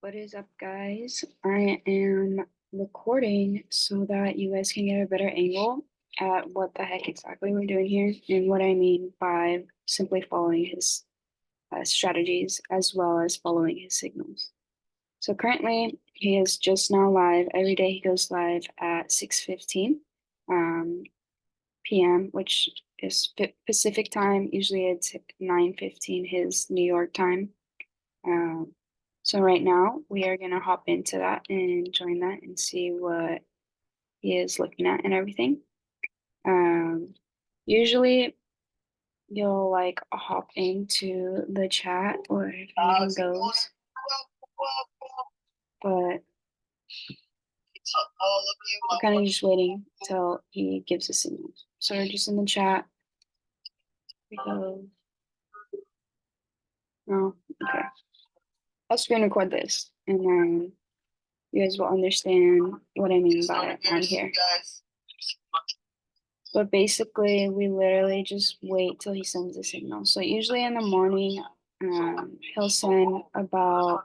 What is up, guys? I am recording so that you guys can get a better angle at what the heck exactly we're doing here and what I mean by simply following his strategies as well as following his signals. So currently, he is just now live. Every day he goes live at 6:15 p.m., which is Pacific time. Usually it's 9:15 his New York time. So right now we are gonna hop into that and join that and see what he is looking at and everything. Usually you'll like hop into the chat or if anything goes, but we're kind of just waiting till he gives a signal. So we're just in the chat. We go. Oh, okay. I'll screen record this and then you guys will understand what I mean by it on here. But basically, we literally just wait till he sends a signal. So usually in the morning, he'll send about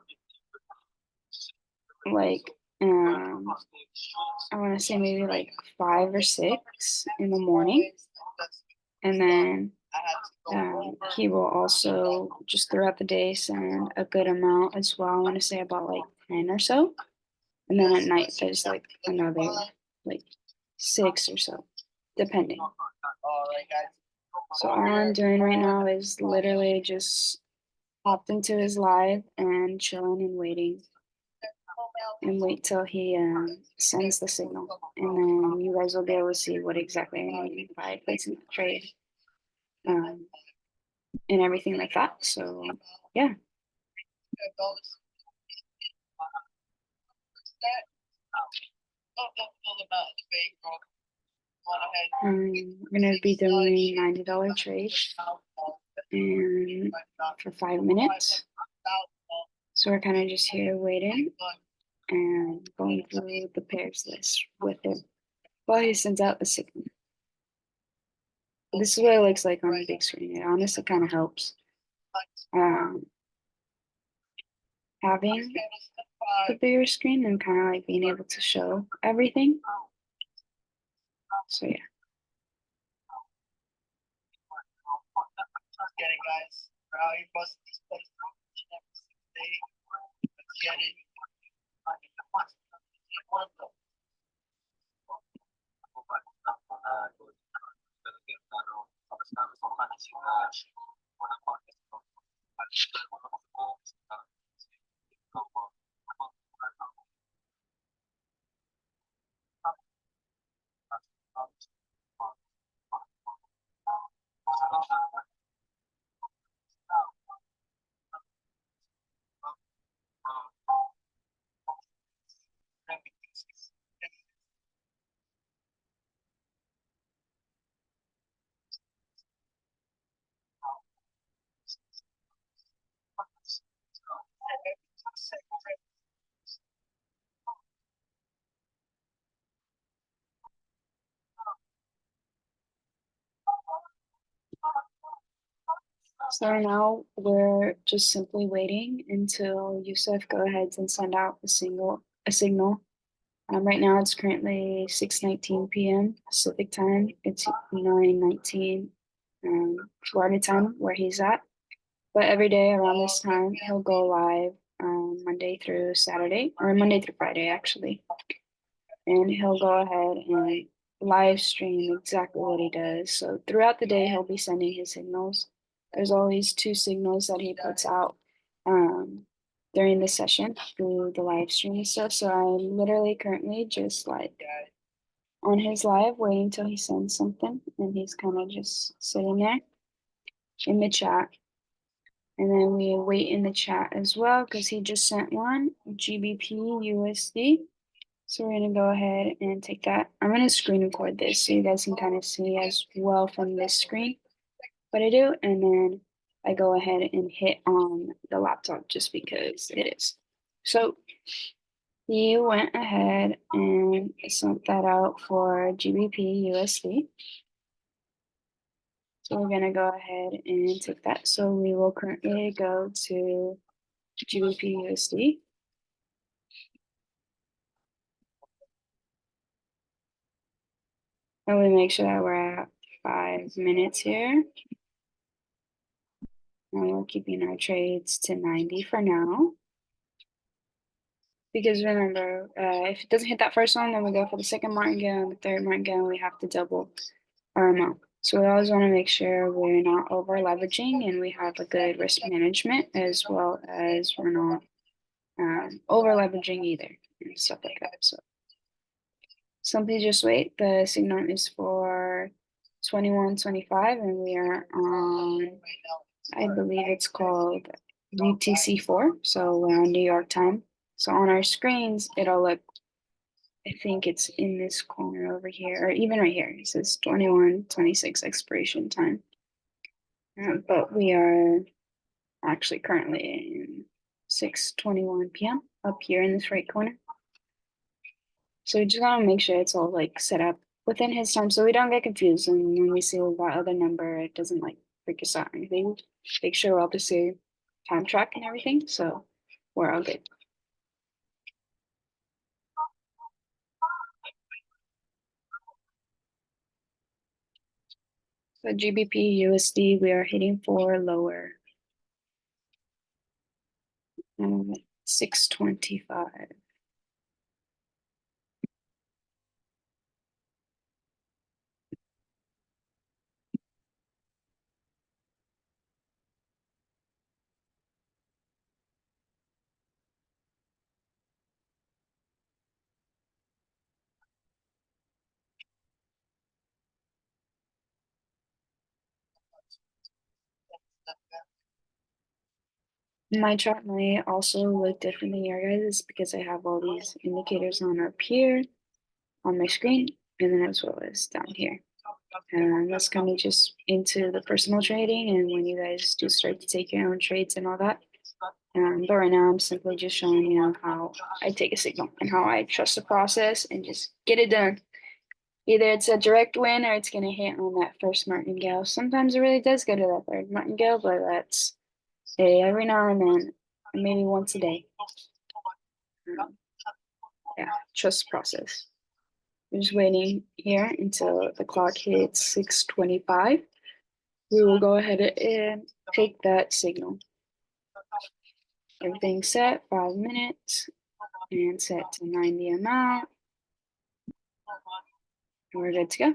like I want to say maybe like 5 or 6 in the morning, and then he will also just throughout the day send a good amount as well. I want to say about like 10 or so, and then at night there's like another like 6 or so, depending. So all I'm doing right now is literally just hopped into his live and chilling and waiting and wait till he sends the signal. And then you guys will be able to see what exactly I mean by placing the trade and everything like that. So yeah. We're gonna be doing $90 trades and for 5 minutes. So we're kind of just here waiting and going through the pairs list with him while he sends out the signal. This is what it looks like on the big screen. It honestly kind of helps. Having the bigger screen and kind of like being able to show everything. So yeah. So right now we're just simply waiting until YouSeff go ahead and send out a signal. Right now it's currently 6:19 p.m. Pacific time. It's 9:19 Florida time where he's at. But every day around this time he'll go live Monday through Saturday or Monday through Friday actually, and he'll go ahead and live stream exactly what he does. So throughout the day he'll be sending his signals. There's always 2 signals that he puts out during the session through the live stream and stuff. So I'm literally currently just like on his live waiting till he sends something, and he's kind of just sitting there in the chat. And then we wait in the chat as well because he just sent one, GBP USD. So we're gonna go ahead and take that. I'm gonna screen record this so you guys can kind of see as well from this screen what I do, and then I go ahead and hit on the laptop just because it is. So he went ahead and sent that out for GBP USD. So we're gonna go ahead and take that. So we will currently go to GBP USD. And we make sure that we're at 5 minutes here. And we're keeping our trades to 90 for now. Because remember, if it doesn't hit that first one, then we go for the second martingale and the third martingale, and we have to double our amount. So we always want to make sure we're not over leveraging and we have a good risk management, as well as we're not over leveraging either and stuff like that. So simply just wait. The signal is for 21.25 and we are on, I believe it's called UTC4. So we're on New York time. So on our screens, it'll look, I think it's in this corner over here, or even right here. It says 21:26 expiration time. But we are actually currently in 6:21 p.m. up here in this right corner. So we just gotta make sure it's all like set up within his time so we don't get confused. And when we see that other number, it doesn't like freak us out or anything. Make sure we're all the same time track and everything. So we're all good. So GBP USD, we are hitting for lower. 625. My chart may also look different than your guys' because I have all these indicators on up here on my screen, and then as well as down here. And that's kind of just into the personal trading and when you guys do start to take your own trades and all that. But right now I'm simply just showing you how I take a signal and how I trust the process and just get it done. Either it's a direct win or it's going to hit on that first martingale. Sometimes it really does go to that third martingale, but that's every now and then, maybe once a day. Yeah, trust the process. We're just waiting here until the clock hits 6:25. We will go ahead and take that signal. Everything's set, 5 minutes, and set to 90 amount. And we're good to go.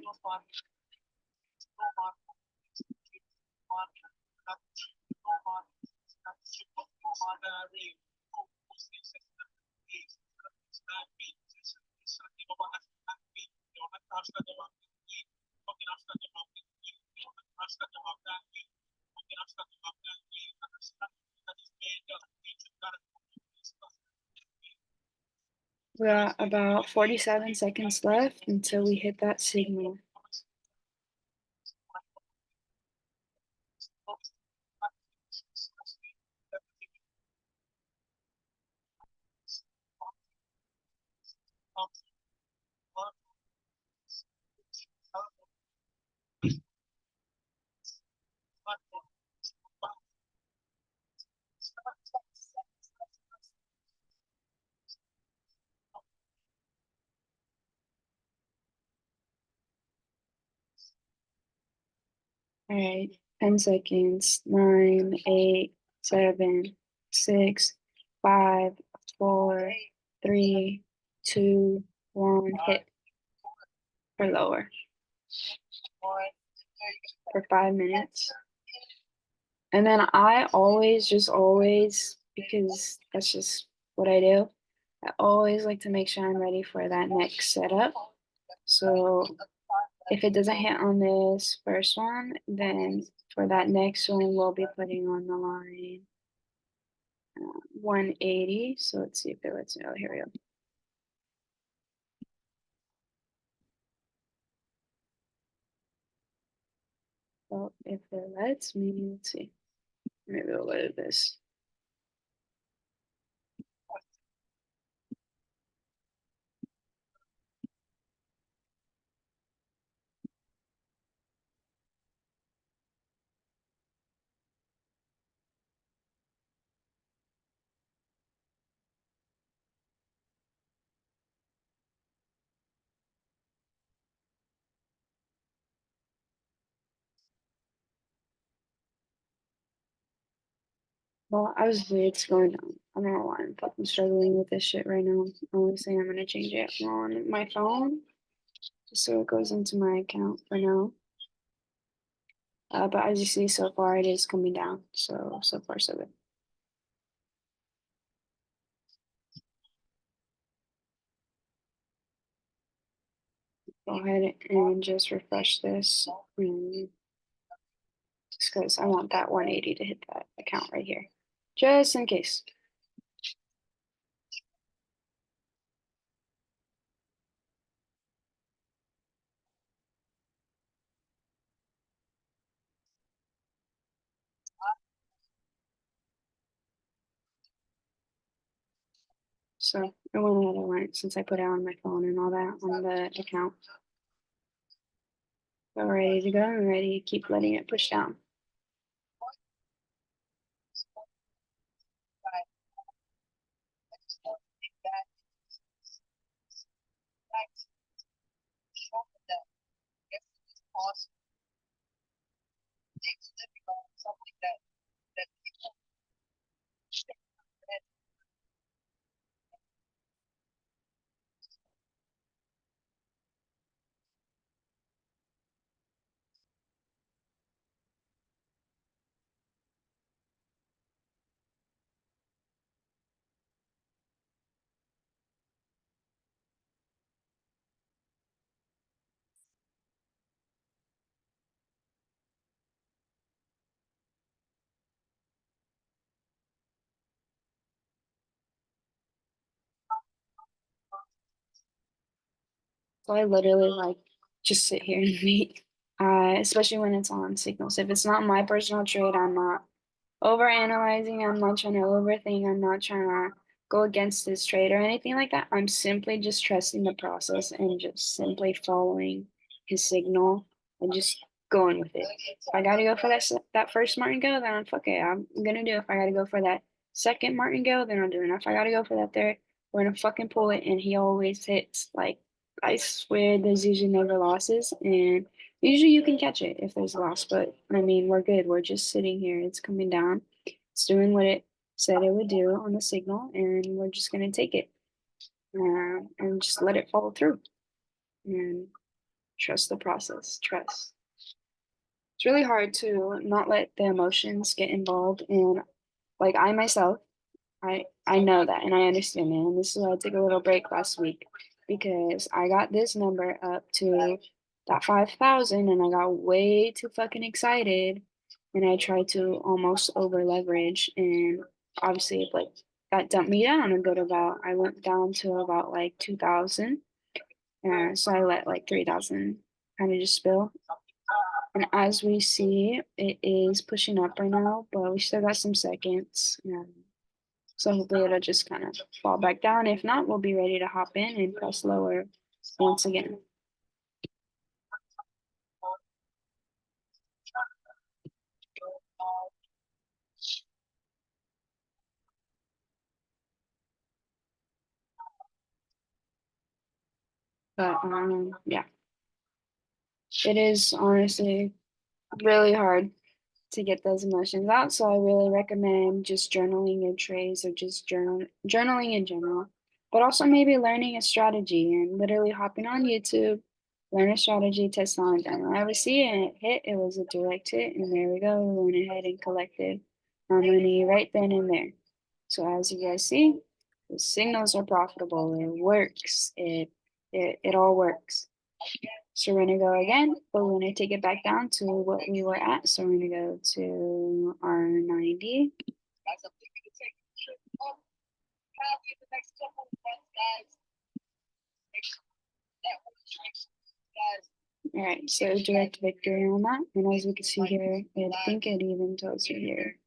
We got about 47 seconds left until we hit that signal. All right, 10 seconds. 9, 8, 7, 6, 5, 4, 3, 2, 1. Hit or lower for 5 minutes. And then I always, because that's just what I do, I always like to make sure I'm ready for that next setup. So if it doesn't hit on this first one, then for that next one, we'll be putting on the line 180. So let's see if it lets me. Oh, here we go. Well, if it lets me, let's see. Maybe we'll let this. Well, I was weird. It's going down. I don't know why I'm fucking struggling with this shit right now. Honestly, I'm gonna change it on my phone just so it goes into my account for now. But as you see, so far it is coming down. So far so good. Go ahead and just refresh this, just because I want that 180 to hit that account right here, just in case. So I went ahead and went since I put it on my phone and all that on the account. So we're ready to go and ready to keep letting it push down. So I literally like just sit here and wait, especially when it's on signals. If it's not my personal trade, I'm not over analyzing. I'm not trying to overthink. I'm not trying to go against this trade or anything like that. I'm simply just trusting the process and just simply following his signal and just going with it. If I gotta go for that first martingale, then fuck it, I'm gonna do it. If I gotta go for that second martingale, then I'm doing it. If I gotta go for that third, we're gonna fucking pull it. And he always hits. Like, I swear there's usually never losses, and usually you can catch it if there's a loss. But I mean, we're good. We're just sitting here. It's coming down. It's doing what it said it would do on the signal, and we're just gonna take it, and just let it follow through and trust the process. Trust. It's really hard to not let the emotions get involved. And like, I myself, I know that and I understand it. And this is why I took a little break last week, because I got this number up to that 5,000 and I got way too fucking excited, and I tried to almost over leverage, and obviously like that dumped me down and go to about, I went down to about like 2,000. So I let like 3,000 kind of just spill. And as we see, it is pushing up right now, but we still got some seconds. So hopefully it'll just kind of fall back down. If not, we'll be ready to hop in and press lower once again. But yeah, it is honestly really hard to get those emotions out. So I really recommend just journaling your trades, or just journaling in general, but also maybe learning a strategy and literally hopping on YouTube, learn a strategy, test on it. And when I would see it and it hit, it was a direct hit, and there we go. We went ahead and collected our money right then and there. So as you guys see, the signals are profitable. It works. It all works. So we're gonna go again, but we're gonna take it back down to what we were at. So we're gonna go to our 90. All right, so direct victory on that. And as we can see here, I think it even tells you here.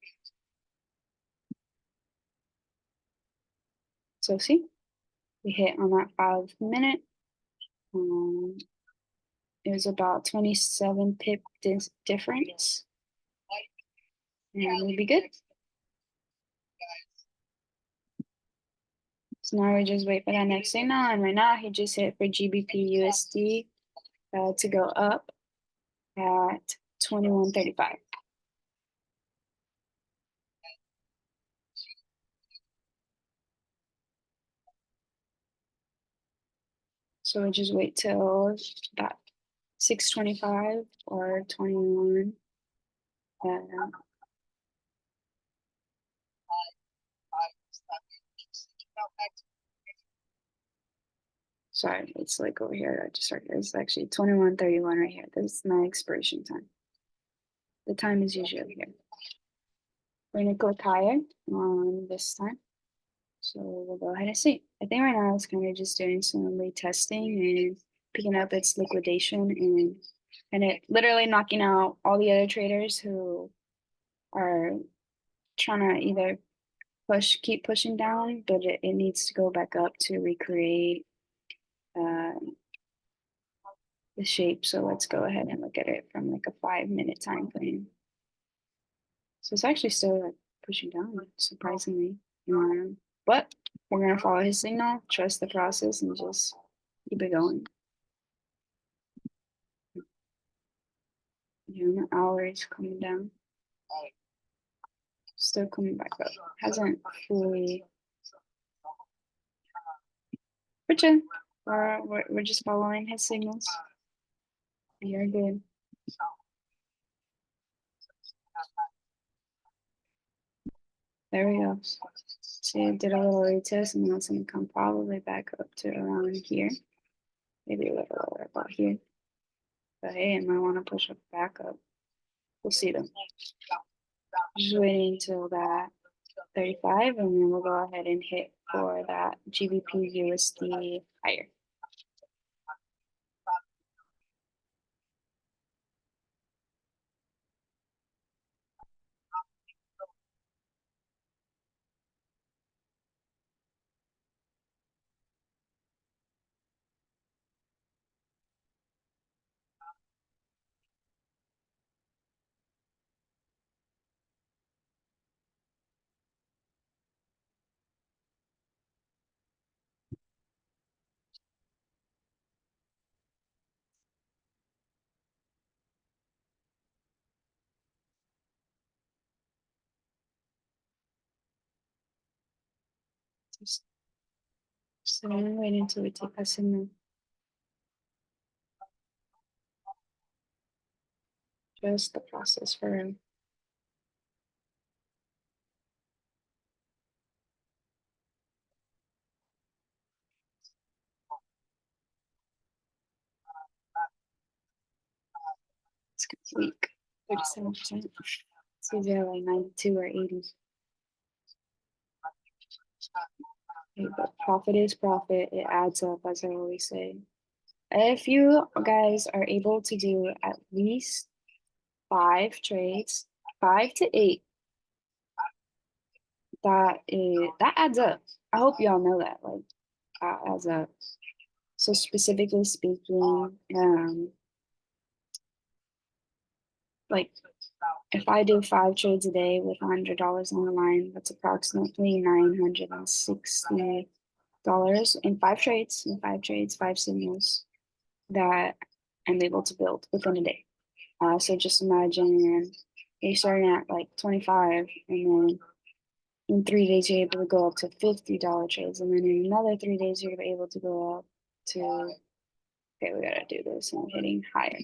So see, we hit on that 5 minute. It was about 27 pip difference, and we'd be good. So now we just wait for that next signal, and right now he just hit for GBP USD to go up at 21.35. So we just wait till that 6:25 or 21. Sorry, it's like over here. I just started. It's actually 21:31 right here. This is my expiration time. The time is usually over here. We're gonna click higher on this time. So we'll go ahead and see. I think right now it's kind of just doing some retesting and picking up its liquidation and it literally knocking out all the other traders who are trying to either keep pushing down, but it needs to go back up to recreate the shape. So let's go ahead and look at it from like a 5-minute time frame. So it's actually still like pushing down, surprisingly. But we're gonna follow his signal, trust the process, and just keep it going. The hour is coming down. Still coming back up. Hasn't fully. Richard, we're just following his signals. You're good. There we go. See, I did a little retest, and now it's gonna come probably back up to around here. Maybe a little lower about here. But hey, I might want to push it back up. We'll see them. Just waiting until that 35, and then we'll go ahead and hit for that GBP USD higher. So I'm waiting until we take a signal. Just the process for him. It's weak. 37%. It's either like 92 or 80. Okay, but profit is profit. It adds up, as I always say. If you guys are able to do at least 5 trades, 5 to 8, that adds up. I hope y'all know that. Like that adds up. So specifically speaking, like if I do 5 trades a day with $100 on the line, that's approximately $960 in 5 trades, 5 signals that I'm able to build within a day. So just imagine you're starting at like 25, and then in 3 days you're able to go up to $50 trades, and then in another 3 days you're able to go up to, okay, we gotta do this and hitting higher.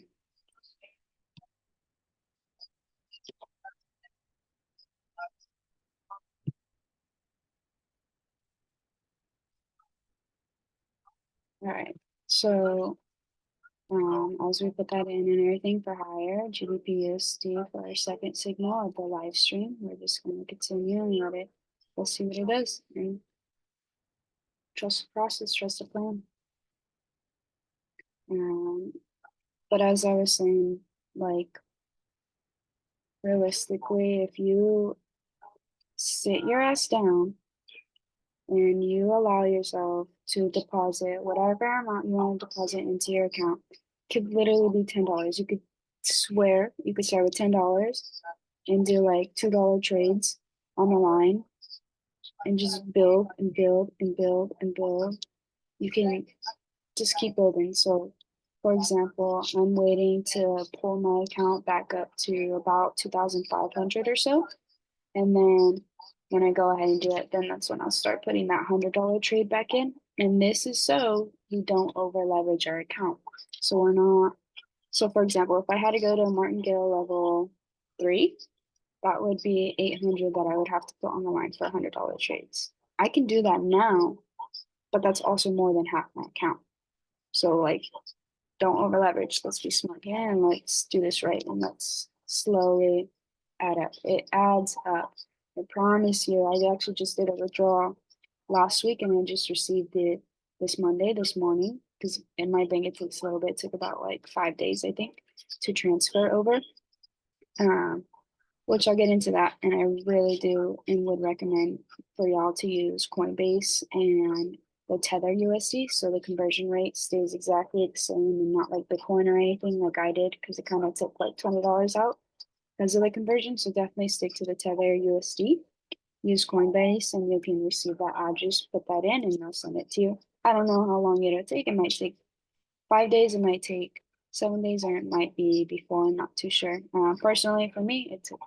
All right, so as we put that in and everything for higher, GBP USD for our second signal of the live stream, we're just going to continue and let it, we'll see what it does. And trust the process, trust the plan. But as I was saying, like, realistically, if you sit your ass down and you allow yourself to deposit whatever amount you want to deposit into your account, could literally be $10. You could swear you could start with $10 and do like $2 trades on the line and just build and build and build and build. You can just keep building. So for example, I'm waiting to pull my account back up to about 2,500 or so. And then when I go ahead and do it, then that's when I'll start putting that $100 trade back in. And this is so we don't over leverage our account. So we're not, so for example, if I had to go to Martingale level 3, that would be 800 that I would have to put on the line for $100 trades. I can do that now, but that's also more than half my account. So like, don't over leverage. Let's be smart here and let's do this right, and let's slowly add up. It adds up. I promise you. I actually just did a withdrawal last week, and I just received it this Monday, this morning, because in my bank it takes a little bit. It took about like 5 days, I think, to transfer over. Which I'll get into that, and I really do and would recommend for y'all to use Coinbase and the Tether USD, so the conversion rate stays exactly the same and not like Bitcoin or anything like I did, because it kind of took like $20 out because of the conversion. So definitely stick to the Tether USD. Use Coinbase and you can receive that address, put that in, and they'll send it to you. I don't know how long it'll take. It might take 5 days, it might take 7 days, or it might be before. I'm not too sure. Personally, for me, it took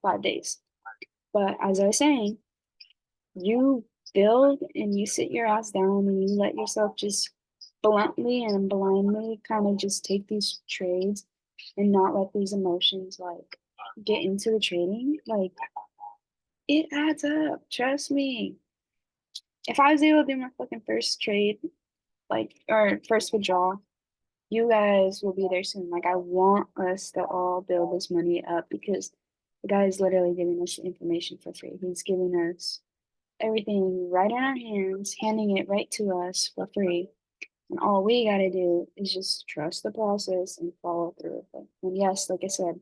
5 days. But as I was saying, you build and you sit your ass down and you let yourself just bluntly and blindly kind of just take these trades and not let these emotions like get into the trading. Like, it adds up. Trust me. If I was able to do my fucking first trade, like, or first withdrawal, you guys will be there soon. Like, I want us to all build this money up because the guy is literally giving us the information for free. He's giving us everything right in our hands, handing it right to us for free. And all we got to do is just trust the process and follow through with it. And yes, like I said,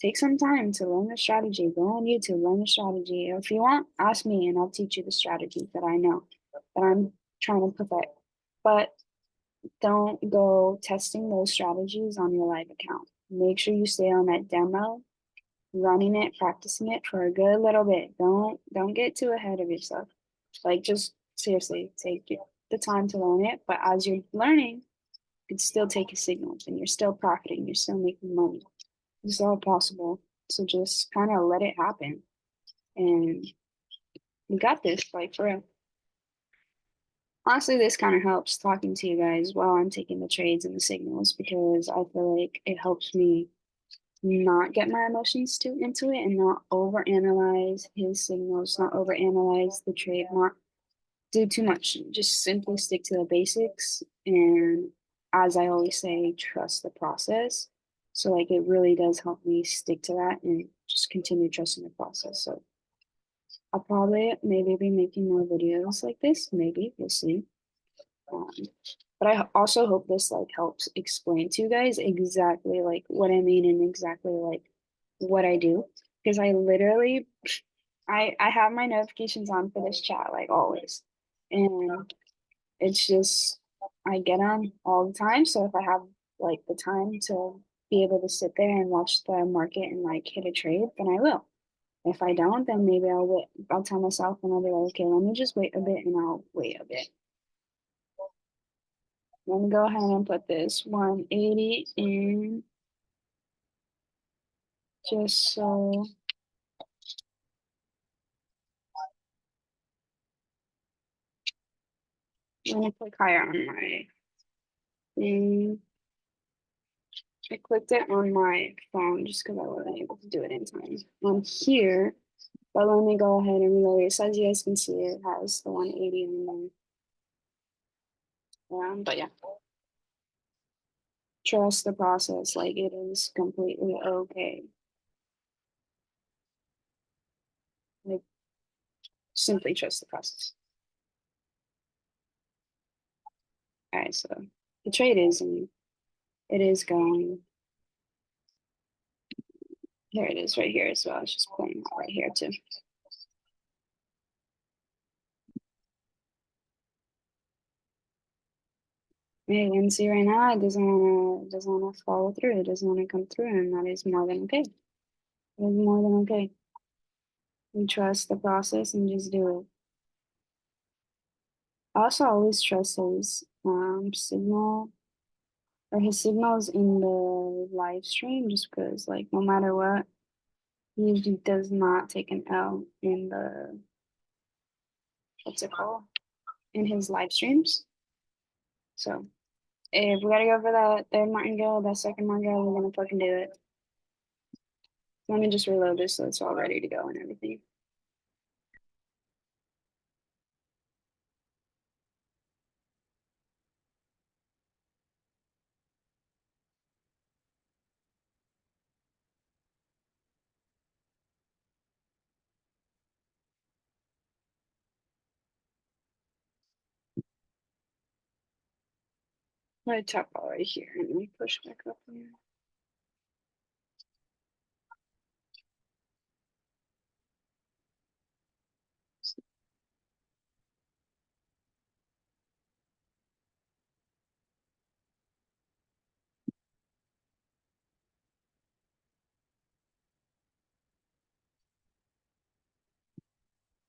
take some time to learn the strategy. Go on YouTube, learn the strategy. If you want, ask me and I'll teach you the strategy that I know, that I'm trying to perfect. But don't go testing those strategies on your live account. Make sure you stay on that demo, running it, practicing it for a good little bit. Don't get too ahead of yourself. Like, just seriously take the time to learn it. But as you're learning, you can still take your signals and you're still profiting, you're still making money. It's all possible. So just kind of let it happen. And we got this, like, for real. Honestly, this kind of helps talking to you guys while I'm taking the trades and the signals, because I feel like it helps me not get my emotions too into it and not overanalyze his signals, not overanalyze the trade, not do too much. Just simply stick to the basics. And as I always say, trust the process. So like, it really does help me stick to that and just continue trusting the process. So I'll probably maybe be making more videos like this. Maybe we'll see. Um, but I also hope this like helps explain to you guys exactly like what I mean and exactly like what I do, because I literally I have my notifications on for this chat like always, and it's just I get on all the time. So if I have like the time to be able to sit there and watch the market and like hit a trade, then I will. If I don't, then maybe I'll wait. I'll tell myself and I'll be like, okay, let me just wait a bit, and I'll wait a bit. Let me go ahead and put this 180 in, just so I'm gonna click higher on my thing. I clicked it on my phone just because I wasn't able to do it in time on here. But let me go ahead and reload it. So as you guys can see, it has the 180 in there. But yeah, trust the process. Like, it is completely okay. Like, simply trust the process. All right, so the trade is and it is going. Here it is right here as well. It's just playing out right here too. You can see right now it doesn't wanna follow through. It doesn't want to come through, and that is more than okay. It is more than okay. We trust the process and just do it. I also always trust his signal or his signals in the live stream, just because like no matter what, he usually does not take an L in the what's it called, in his live streams. So if we gotta go for that third martingale, that second martingale, we're gonna fucking do it. Let me just reload this so it's all ready to go and everything. Let me tap all right here and we push back up here.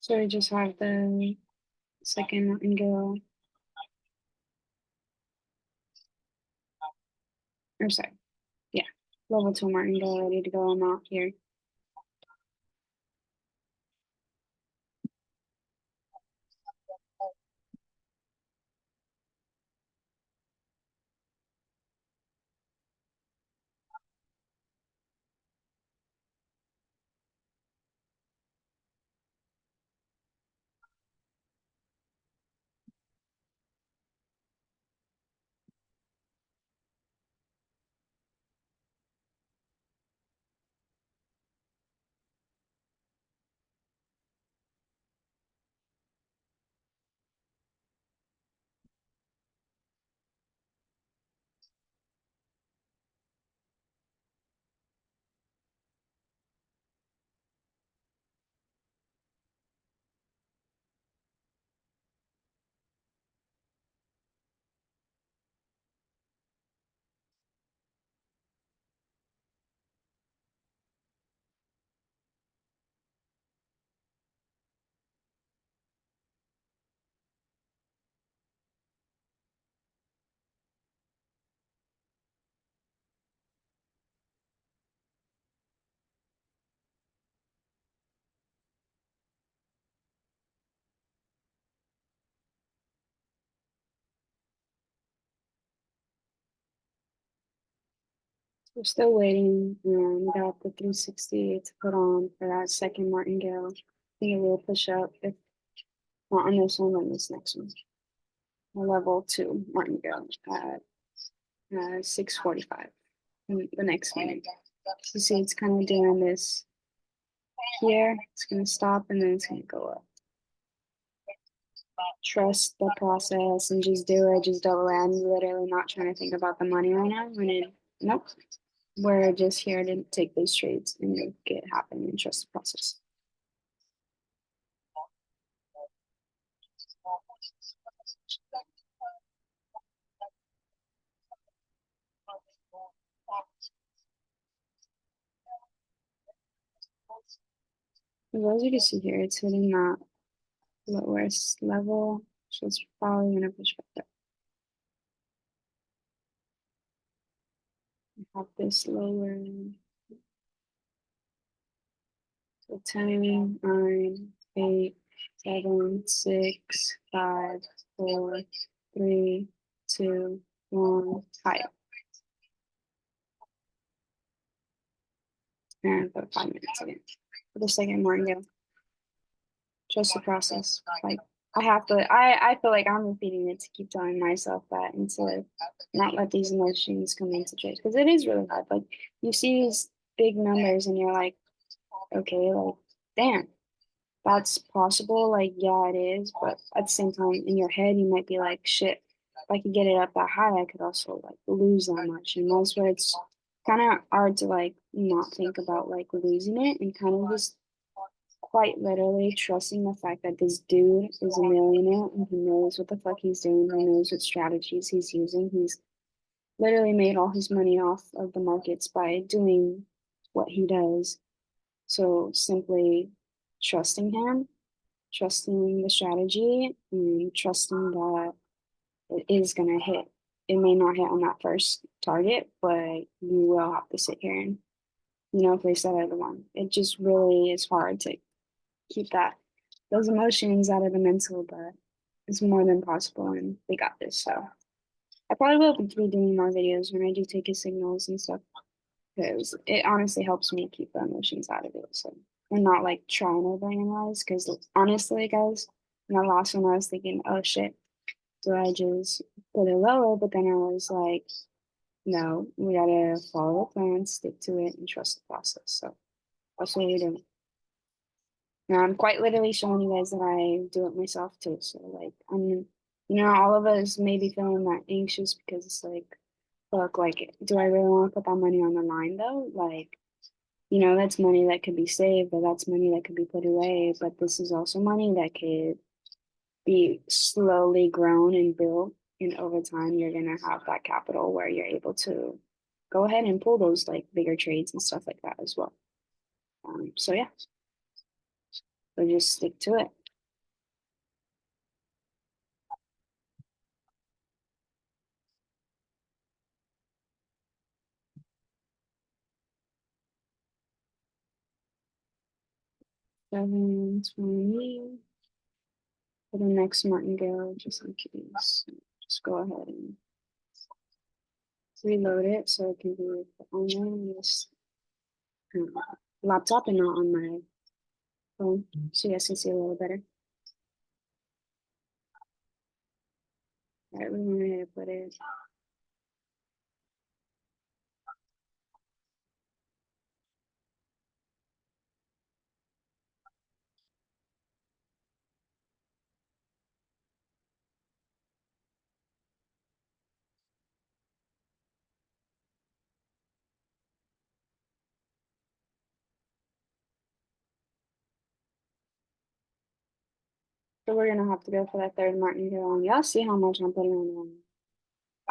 So we just have the second martingale. Or sorry, yeah, level 2 martingale ready to go. I'm out here. We're still waiting. We got the 360 to put on for that second martingale. I think it will push up if not on this one, then this next one. A level 2 martingale at 6:45 in the next minute. So you see, it's kind of doing this here. It's gonna stop and then it's gonna go up. Trust the process and just do it. Just double it. I'm literally not trying to think about the money right now. Nope. We're just here to take those trades and make it happen and trust the process. As you can see here, it's hitting that lowest level, so it's probably gonna push back up. We have this lower. So 10, 9, 8, 7, 6, 5, 4, 3, 2, 1, higher. And about 5 minutes again. For the second martingale. Trust the process. Like I feel like I'm repeating it to keep telling myself that and to not let these emotions come into trade. Because it is really hard. Like you see these big numbers and you're like, okay, like damn, that's possible. Like, yeah, it is. But at the same time, in your head, you might be like, shit, if I could get it up that high, I could also like lose that much. And that's where it's kind of hard to like not think about like losing it and kind of just quite literally trusting the fact that this dude is a millionaire and he knows what the fuck he's doing. He knows what strategies he's using. He's literally made all his money off of the markets by doing what he does. So simply trusting him, trusting the strategy, and trusting that it is going to hit. It may not hit on that first target, but you will have to sit here and, place that other one. It just really is hard to keep those emotions out of the mental, but it's more than possible, and we got this. So I probably will be doing more videos when I do take his signals and stuff, because it honestly helps me keep the emotions out of it. So I'm not like trying to overanalyze, because honestly, guys, when I lost one, I was thinking, oh shit, do I just put it lower? But then I was like, no, we gotta follow the plan, stick to it, and trust the process. So that's what we're doing. And I'm quite literally showing you guys that I do it myself too. So like all of us may be feeling that anxious because it's like, look, like, do I really want to put that money on the line though? Like, that's money that could be saved, but that's money that could be put away. But this is also money that could be slowly grown and built. And over time, you're gonna have that capital where you're able to go ahead and pull those like bigger trades and stuff like that as well. So yeah, so just stick to it. $7.20 for the next Martingale, just in case. Just go ahead and reload it so it can be on this laptop and not on my phone, so you guys can see a little better. All right, we're gonna put it. So we're gonna have to go for that third Martingale, and y'all see how much I'm putting on.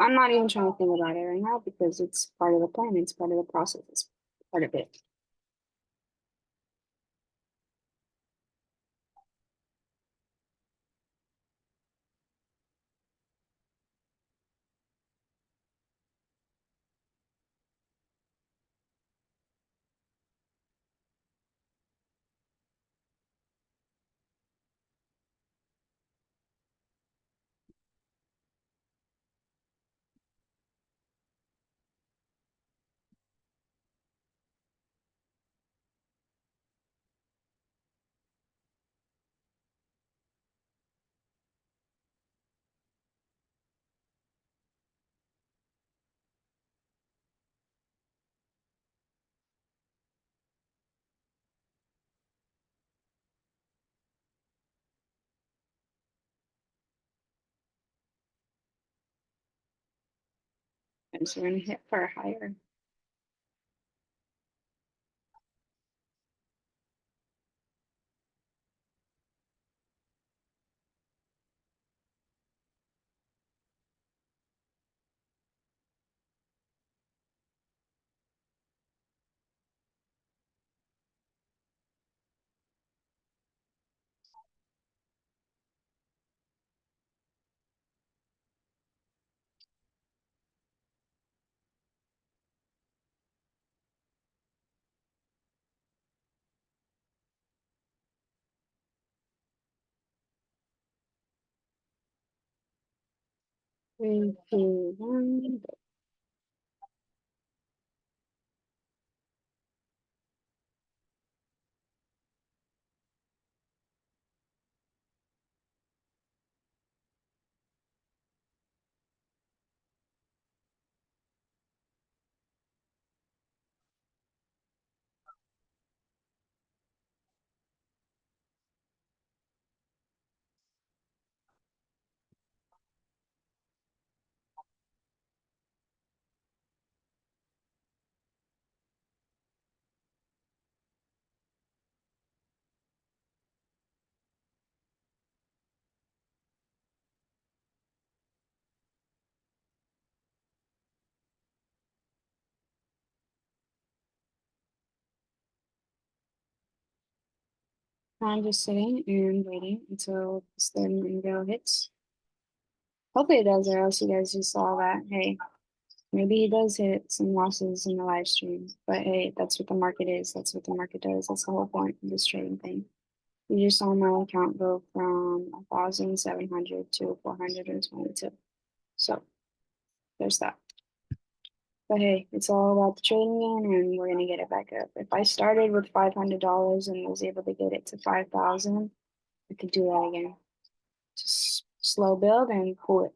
I'm not even trying to think about it right now because it's part of the plan. It's part of the process. It's part of it. And so we're gonna hit for a higher. Three, two, one. I'm just sitting and waiting until this third Martingale hits. Hopefully it does, or else you guys just saw that, hey, maybe he does hit some losses in the live stream. But hey, that's what the market is. That's what the market does. That's the whole point of this trading thing. You just saw my account go from 1,700 to 422. So there's that. But hey, it's all about the trading game, and we're gonna get it back up. If I started with $500 and was able to get it to 5,000, I could do that again. Just slow build and pull it.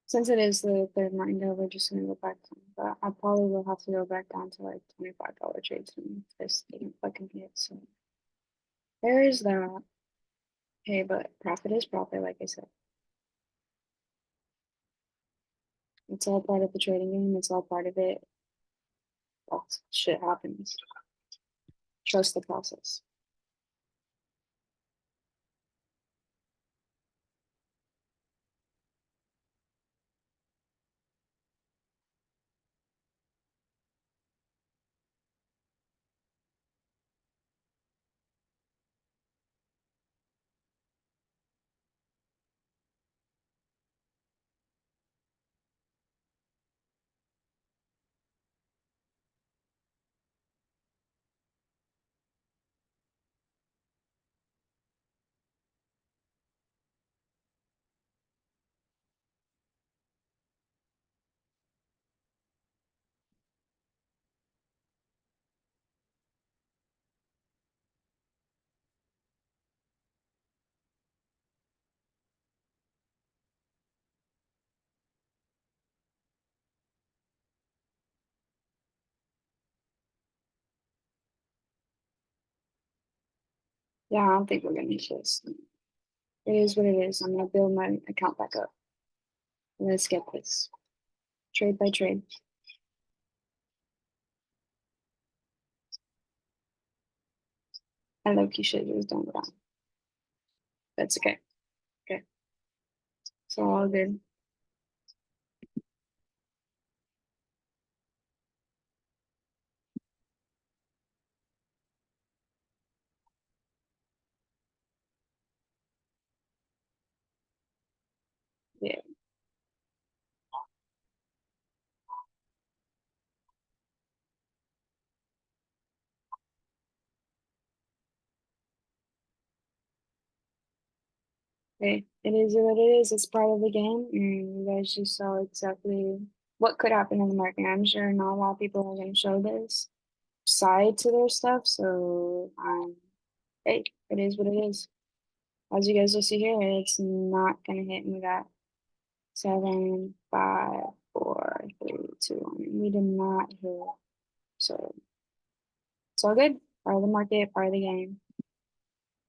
Since it is the third Martingale, we're just gonna go back down. But I probably will have to go back down to like $25 trades and this didn't fucking hit. So there is that. Okay, but profit is profit, like I said. It's all part of the trading game, it's all part of it. That's shit happens. Trust the process. Yeah, I don't think we're gonna use this. It is what it is. I'm gonna build my account back up. Let's get this. Trade by trade. I low-key should have just done that. That's okay. Okay. It's all good. Yeah. Okay. It is what it is. It's part of the game. And you guys just saw exactly what could happen in the market. I'm sure not a lot of people are gonna show this side to their stuff. So hey, it is what it is. As you guys will see here, it's not gonna hit me that 7, 5, 4, 3, 2, 1. We did not hit. So it's all good. Part of the market, part of the game.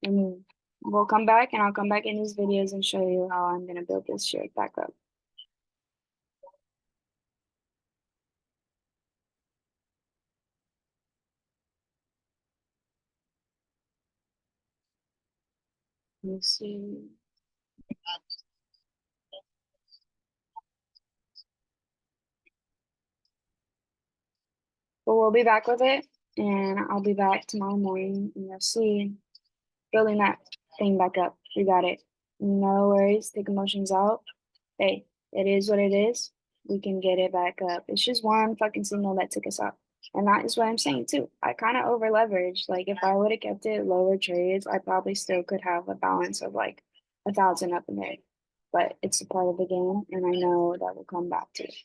And we'll come back and I'll come back in these videos and show you how I'm gonna build this shit back up. Let me see. But we'll be back with it and I'll be back tomorrow morning and you'll see building that thing back up. We got it. No worries. Take emotions out. Hey, it is what it is. We can get it back up. It's just one fucking signal that took us up. And that is what I'm saying too. I kind of over leveraged. Like if I would have kept it lower trades, I probably still could have a balance of like 1,000 up in there. But it's a part of the game, and I know that will come back to it.